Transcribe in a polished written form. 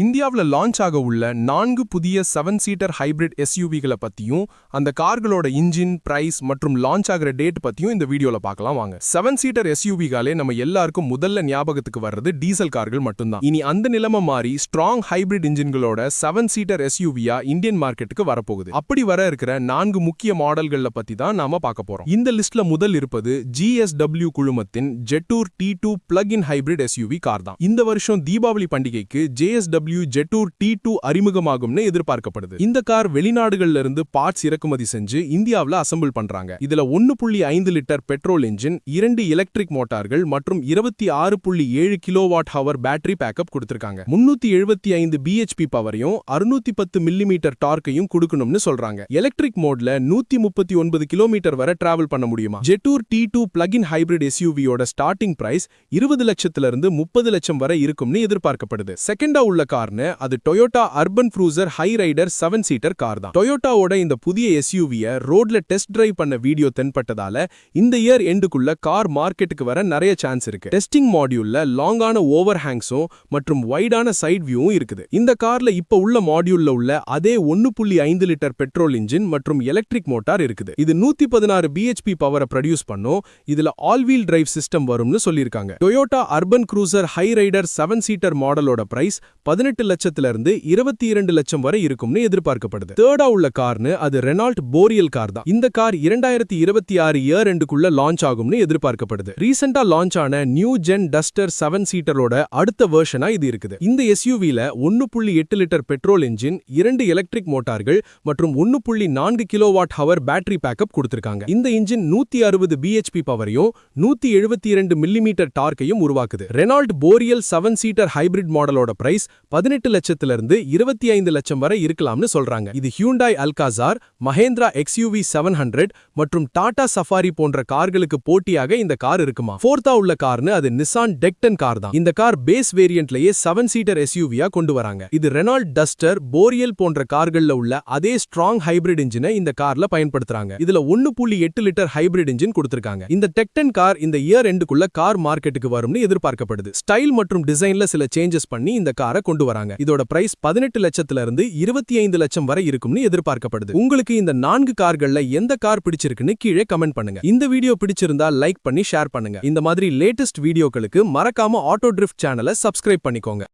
இந்தியாவுல லான்ச் ஆக உள்ள 4 புதிய 7 சீட்டர் ஹைபிரிட் எஸ்யூவிகளை பத்தியும் அந்த கார்களோட இன்ஜின், பிரைஸ் மற்றும் லான்ச் ஆகிற டேட் பத்தியும் இந்த வீடியோல பார்க்கலாம் வாங்க. 7 சீட்டர் எஸ்யூவிகாலே நம்ம எல்லாருக்கும் முதல்ல ஞாபகத்துக்கு வர்றது டீசல் கார்கள் மட்டும்தான். இனி அந்த நிலைமை மாறி ஸ்ட்ராங் ஹைபிரிட் இன்ஜின்களோட 7 சீட்டர் எஸ்யூவியா இந்தியன் மார்க்கெட்டுக்கு வரப்போகுது. அப்படி வர இருக்கிற 4 முக்கிய மாடல்களை பத்தி தான் நாம பார்க்க போறோம். இந்த லிஸ்ட்ல முதல் இருப்பது GSW குழுமத்தின் ஜெட்டூர் T2 plug in hybrid SUV car தான். இந்த வருஷம் தீபாவளி பண்டிகைக்கு JSW ஜெட்டூர் T2 அறிமுகமாகும்னு எதிர்பார்க்கப்படுது. இந்த கார் வெளிநாடுகள்ல இருந்து பார்ட்ஸ் இறக்குமதி செஞ்சு இந்தியாவுல அசெம்பிள் பண்றாங்க. இதுல 1.5 லிட்டர் பெட்ரோல் இன்ஜின், 2 எலக்ட்ரிக் மோட்டார்கள் மற்றும் 26.7 கிலோவாட் ஹவர் பேட்டரி பேக்கப் கொடுத்திருக்காங்க. 375 bhp பவரையும் 610 மில்லிமீட்டர் டார்க்கையும் கொடுக்கணும்னு சொல்றாங்க. எலக்ட்ரிக் மோட்ல 139 கிலோமீட்டர் வரை டிராவல் பண்ண முடியுமா? ஜெட்டூர் T2 பிளக்-இன் ஹைபிரிட் எஸ்யூவியோட ஸ்டார்டிங் பிரைஸ் 20 லட்சத்துல இருந்து 30 லட்சம் வரை இருக்கும்னு எதிர்பார்க்கப்படுது. செகண்டா உள்ள கார்னு அது Toyota Urban Cruiser Hyryder 7 seater car தான். டொயோட்டாவோட இந்த புதிய எஸ்யூவியை ரோட்ல டெஸ்ட் டிரைவ் பண்ண வீடியோ தென்பட்டதால இந்த இயர் எண்டுக்குள்ள கார் மார்க்கெட்டுக்கு வர நிறைய சான்ஸ் இருக்கு. டெஸ்டிங் மாடியூல்ல லாங்கான ஓவர் ஹேங்ஸும் மற்றும் வைடான சைட் வியூவும் இருக்குது. இந்த கார்ல இப்ப உள்ள மாடியூல்ல உள்ள அதே 1.5 லிட்டர் பெட்ரோல் இன்ஜின் மற்றும் எலக்ட்ரிக் மோட்டார் இருக்குது. இது 116 bhp பவரை ப்ரொடியூஸ் பண்ணும். இதுல ஆல் வீல் டிரைவ் சிஸ்டம் வரும்னு சொல்லியிருக்காங்க. Toyota Urban Cruiser Hyryder 7 seater மாடலோட பிரைஸ் 18 லட்சத்துல இருந்து 22 லட்சம் வரை இருக்கும்னு எதிர்பார்க்கப்படுது. தேர்டா உள்ள கார்னு அது ரெனால்ட் போரியல் கார் தான். இந்த கார் 2026 இயர் எண்டுக்குள்ள லான்ச் ஆகும்னு எதிர்பார்க்கப்படுது. ரீசெண்டா லான்ச் ஆன நியூ ஜென் டஸ்டர் 7 சீட்டரோட அடுத்த வெர்ஷனா இது இருக்குது. இந்த எஸ்யூவில 1.8 லிட்டர் பெட்ரோல் இன்ஜின், 2 எலக்ட்ரிக் மோட்டார்கள் மற்றும் 1.4 கிலோவாட் ஹவர் பேட்டரி பேக்கப் கொடுத்திருக்காங்க. இந்த இன்ஜின் 160 bhp பவரையும் 172 மில்லிமீட்டர் டார்க்கையும் உருவாக்குது. ரெனால்ட் போரியல் 7 சீட்டர் ஹைபிரிட் மாடலோட பிரைஸ் 18 லட்சத்துல இருந்து 25 லட்சம் வரை இருக்கலாம்னு சொல்றாங்க. இது ஹியூண்டாய் அல்காசார், மஹேந்திரா XUV 700 மற்றும் டாடா சஃபாரி போன்ற கார்களுக்கு போட்டியாக இந்த கார் இருக்குமா? ஃபோர்த்தா உள்ள கார்னு அது நிசான் டெக்டன் கார் தான். இந்த கார் பேஸ் வேரியன்ட்லயே 7 சீட்டர் எஸ்யூவியா கொண்டு வராங்க. இது ரெனால்ட் டஸ்டர், போரியல் போன்ற கார்கள்ல உள்ள அதே ஸ்ட்ராங் ஹைபிரிட் இன்ஜினை இந்த கார்ல பயன்படுத்துறாங்க. இதுல 1.8 லிட்டர் ஹைபிரிட் இன்ஜின் கொடுத்திருக்காங்க. இந்த டெக்டன் கார் இந்த இயர் எண்டுக்குள்ள கார் மார்க்கெட்டுக்கு வரும்னு எதிர்பார்க்கப்படுது. ஸ்டைல் மற்றும் டிசைன்ல சில சேஞ்சஸ் பண்ணி இந்த காரை கொண்டு வராங்க. இதோட பிரைஸ் 18 லட்சத்துல இருந்து 25 லட்சம் வரை இருக்கும்னு எதிர்பார்க்கப்படுது. உங்களுக்கு இந்த 4 கார்கள்ல எந்த கார் பிடிச்சிருக்குன்னு கீழே கமெண்ட் பண்ணுங்க. இந்த வீடியோ பிடிச்சிருந்தா லைக் பண்ணி ஷேர் பண்ணுங்க. இந்த மாதிரி லேட்டஸ்ட் வீடியோக்களுக்கு மறக்காம ஆட்டோ டிரிஃப்ட் சேனலை சப்ஸ்கிரைப் பண்ணிக்கோங்க.